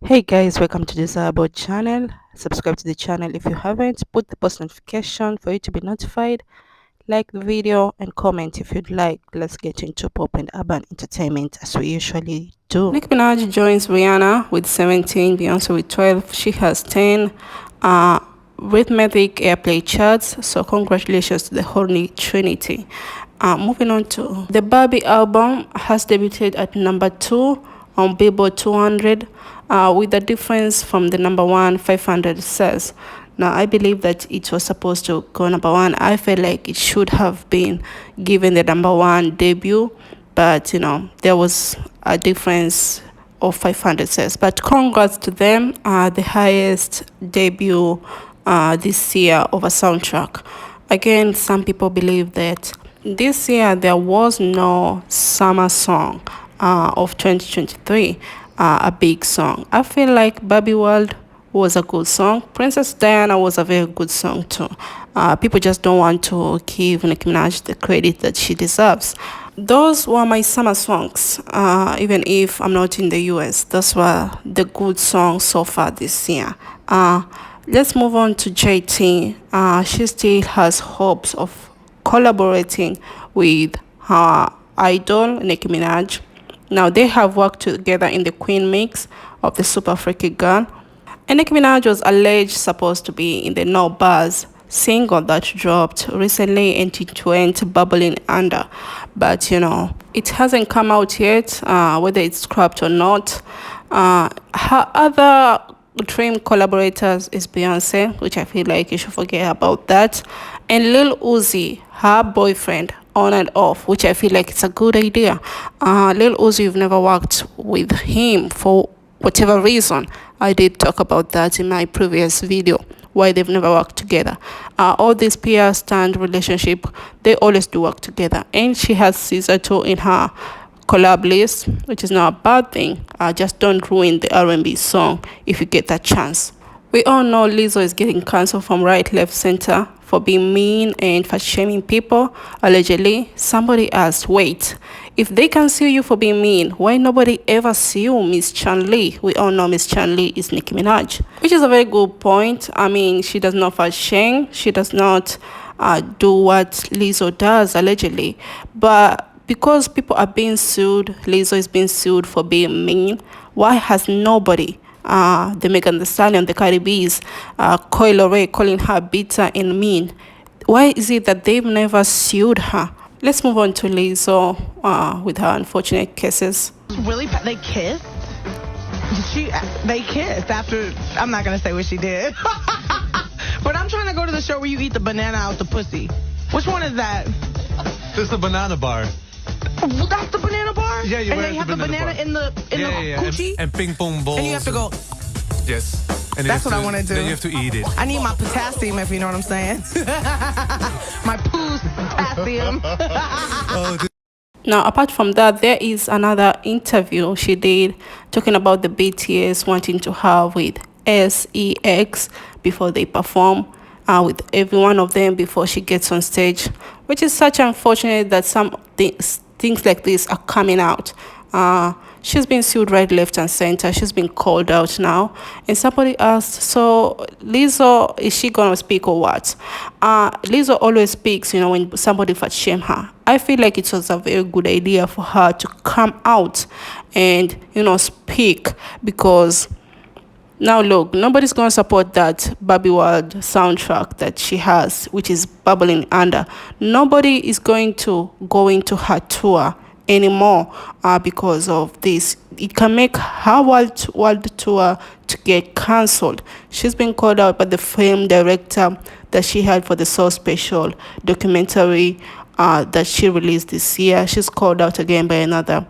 Hey guys, welcome to this about channel. Subscribe to the channel if you haven't. Put the post notification for you to be notified. Like the video and comment if you'd like. Let's get into pop and urban entertainment as we usually do. Nicki Minaj joins Rihanna with 17, Beyonce with 12. She has 10 rhythmic airplay charts. So congratulations to the Holy Trinity. Moving on to the Barbie album has debuted at number 2 on Billboard 200 with a difference from the number 1 500 sales. Now, I believe that it was supposed to go number 1. I feel like it should have been given the number 1 debut, but there was a difference of 500 sales. But congrats to them, the highest debut this year of a soundtrack. Again, some people believe that this year there was no summer song of 2023, a big song. I feel like Barbie World was a good song. Princess Diana was a very good song too. People just don't want to give Nicki Minaj the credit that she deserves. Those were my summer songs. Even if I'm not in the US, those were the good songs so far this year. Let's move on to JT. She still has hopes of collaborating with her idol Nicki Minaj. Now they have worked together in the Queen mix of the Super Freaky Girl. And Nicki Minaj was alleged supposed to be in the No Buzz single that dropped recently and it went bubbling under. But it hasn't come out yet, whether it's scrapped or not. Her other dream collaborators is Beyonce, which I feel like you should forget about that, and Lil Uzi, her boyfriend, on and off, which I feel like it's a good idea. Lil Uzi, you've never worked with him for whatever reason. I did talk about that in my previous video, why they've never worked together. All these PR stand relationship, they always do work together, and she has Caesar too in her collab list, which is not a bad thing. Just don't ruin the R&B song if you get that chance. We all know Lizzo is getting cancelled from right, left, center for being mean and for shaming people. Allegedly, somebody asked, wait, if they can sue you for being mean, why nobody ever sue Miss Chan-Li? We all know Miss Chan-Li is Nicki Minaj, which is a very good point. I mean, she does not fat shame. She does not do what Lizzo does, allegedly. But because people are being sued, Lizzo is being sued for being mean, why has nobody, the Megan Thee Stallion, the CardiBs, Coil Ray calling her bitter and mean, why is it that they've never sued her? Let's move on to Lizzo with her unfortunate cases. Really, they kissed? They kissed after, I'm not going to say what she did. But I'm trying to go to the show where you eat the banana out the pussy. Which one is that? This is the banana bar. Well, that's the banana bar? Yeah, you and they have the banana in the coochie? And ping pong balls. And you have to go. Yes. And That's what I want to do. Then you have to eat it. I need my potassium, if you know what I'm saying. My poo's potassium. Now, apart from that, there is another interview she did talking about the BTS wanting to have with SEX before they perform, with every one of them before she gets on stage, which is such unfortunate that some things like this are coming out. She's been sued right, left, and center. She's been called out now. And somebody asked, so Lizzo, is she going to speak or what? Lizzo always speaks, when somebody fat shame her. I feel like it was a very good idea for her to come out and, speak, because now look, nobody's going to support that Barbie World soundtrack that she has, which is bubbling under. Nobody is going to go into her tour anymore because of this. It can make her world tour to get cancelled. She's been called out by the film director that she had for the Soul Special documentary that she released this year. She's called out again by another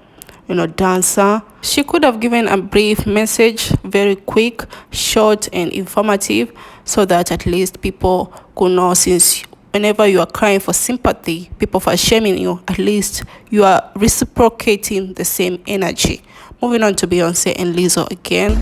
dancer. She could have given a brief message, very quick, short and informative, so that at least people could know, since whenever you are crying for sympathy, people for shaming you, at least you are reciprocating the same energy. Moving on to Beyonce and Lizzo again.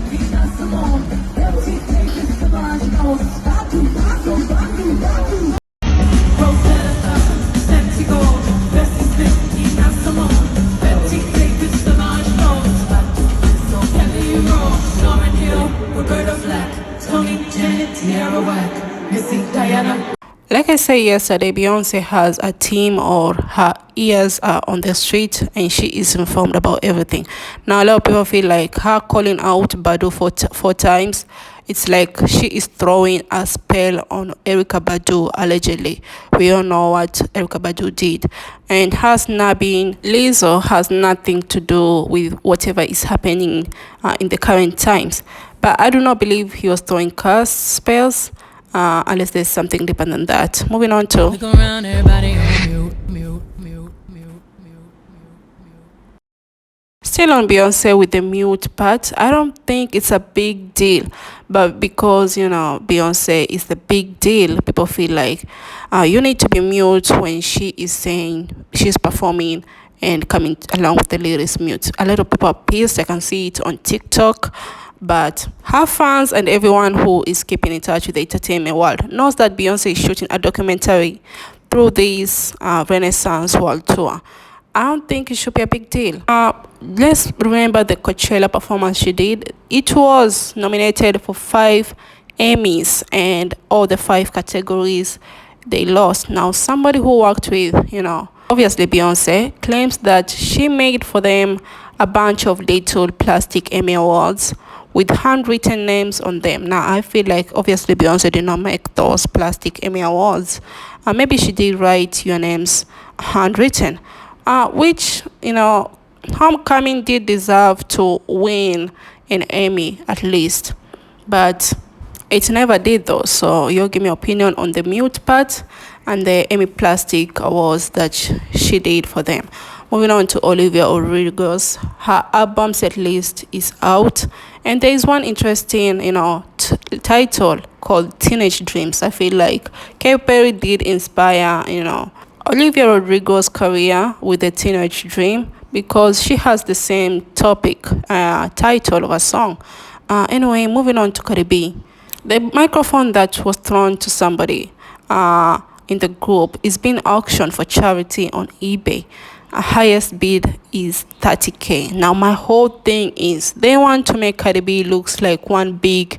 Like I said yesterday, Beyonce has a team or her ears are on the street and she is informed about everything. Now, a lot of people feel like her calling out Badu four times, it's like she is throwing a spell on Erykah Badu, allegedly. We all know what Erykah Badu did. And her snapping Lizzo has nothing to do with whatever is happening in the current times. But I do not believe he was throwing curse spells. Unless there's something deeper than that. Moving on to still on Beyonce with the mute part. I don't think it's a big deal, but because Beyonce is the big deal, people feel like you need to be mute when she is saying she's performing and coming along with the lyrics mute. A lot of people are pissed. I can see it on TikTok. But her fans and everyone who is keeping in touch with the entertainment world knows that Beyonce is shooting a documentary through this Renaissance World Tour. I don't think it should be a big deal. Let's remember the Coachella performance she did. It was nominated for 5 Emmys and all the 5 categories they lost. Now, somebody who worked with, obviously Beyonce, claims that she made for them a bunch of little plastic Emmy awards with handwritten names on them. Now, I feel like obviously Beyonce did not make those plastic Emmy awards. Maybe she did write your names handwritten, which, Homecoming did deserve to win an Emmy at least. But it never did though. So you give me opinion on the mute part and the Emmy plastic awards that she did for them. Moving on to Olivia Rodrigo's, her album set list is out, and there is one interesting, title called Teenage Dreams. I feel like Katy Perry did inspire, Olivia Rodrigo's career with a Teenage Dream because she has the same topic, title of a song. Anyway, moving on to CardiB. The microphone that was thrown to somebody in the group is being auctioned for charity on eBay. Highest bid is 30K. Now, my whole thing is they want to make CardiB looks like one big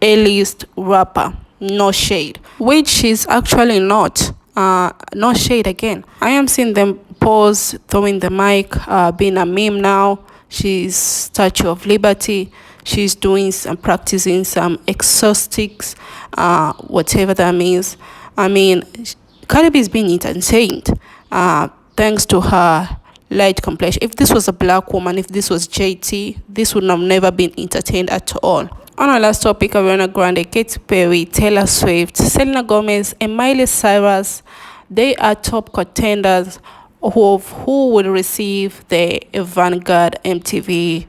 A-list rapper. No shade. Which she's actually not. No shade again. I am seeing them pose, throwing the mic, being a meme now. She's Statue of Liberty. She's doing some practicing some exorcistics, whatever that means. I mean, CardiB is being entertained thanks to her light complexion. If this was a black woman, if this was JT, this would have never been entertained at all. On our last topic, ArianaGrande, Katy Perry, Taylor Swift, Selena Gomez, and Miley Cyrus, they are top contenders who will receive the Vanguard MTV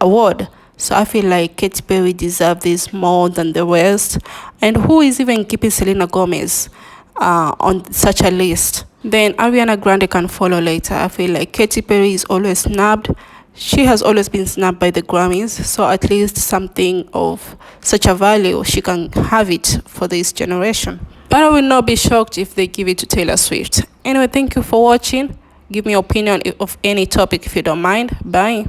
award. So I feel like Katy Perry deserves this more than the rest. And who is even keeping Selena Gomez on such a list? Then ArianaGrande can follow later. I feel like Katy Perry is always snubbed. She has always been snubbed by the Grammys. So at least something of such a value, she can have it for this generation. But I will not be shocked if they give it to Taylor Swift. Anyway, thank you for watching. Give me your opinion of any topic if you don't mind. Bye.